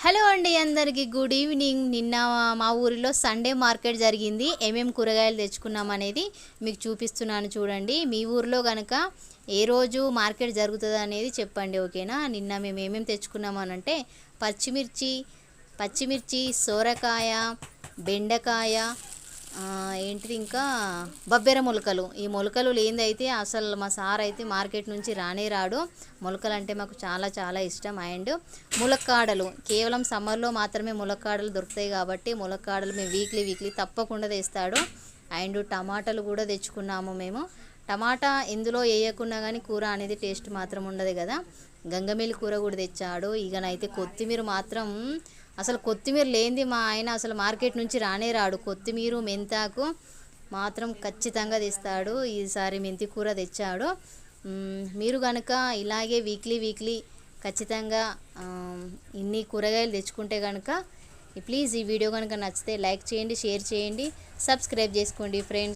Hello అండి, అందరికీ good evening. నిన్న మా ఊరిలో సండే మార్కెట్ జరిగింది. ఏమేమి కూరగాయలు తెచ్చుకున్నాం అనేది మీకు చూపిస్తున్నాను చూడండి. మీ ఊరిలో కనుక ఏ రోజు మార్కెట్ జరుగుతుంది అనేది చెప్పండి, ఓకేనా. నిన్న మేము ఏమేమి తెచ్చుకున్నాం అనంటే పచ్చిమిర్చి, సోరకాయ, బెండకాయ, ఏంటిది ఇంకా బబ్బెర మొలకలు. ఈ మొలకలు లేనిదైతే అసలు మా సార్ అయితే మార్కెట్ నుంచి రానే రాడు. మొలకలు అంటే మాకు చాలా చాలా ఇష్టం. అండ్ ములక్కాడలు కేవలం సమ్మర్లో మాత్రమే ములక్కాడలు దొరుకుతాయి కాబట్టి ములక్కాడలు మేము వీక్లీ తప్పకుండా తెస్తాడు. అండ్ టమాటాలు కూడా తెచ్చుకున్నాము మేము. టమాటా ఎందులో వేయకున్నా కానీ కూర అనేది టేస్ట్ మాత్రం ఉండదు కదా. గంగమేలి కూర కూడా తెచ్చాడు. ఇకనైతే కొత్తిమీర మాత్రం అసలు కొత్తిమీర లేనిది మా ఆయన అసలు మార్కెట్ నుంచి రానే రాడు. కొత్తిమీర మెంతాకు మాత్రం ఖచ్చితంగా తెస్తాడు. ఈసారి మెంతి కూర తెచ్చాడు. మీరు కనుక ఇలాగే వీక్లీ ఖచ్చితంగా ఇన్ని కూరగాయలు తెచ్చుకుంటే కనుక ప్లీజ్ ఈ వీడియో కనుక నచ్చితే లైక్ చేయండి, షేర్ చేయండి, సబ్స్క్రైబ్ చేసుకోండి ఫ్రెండ్స్.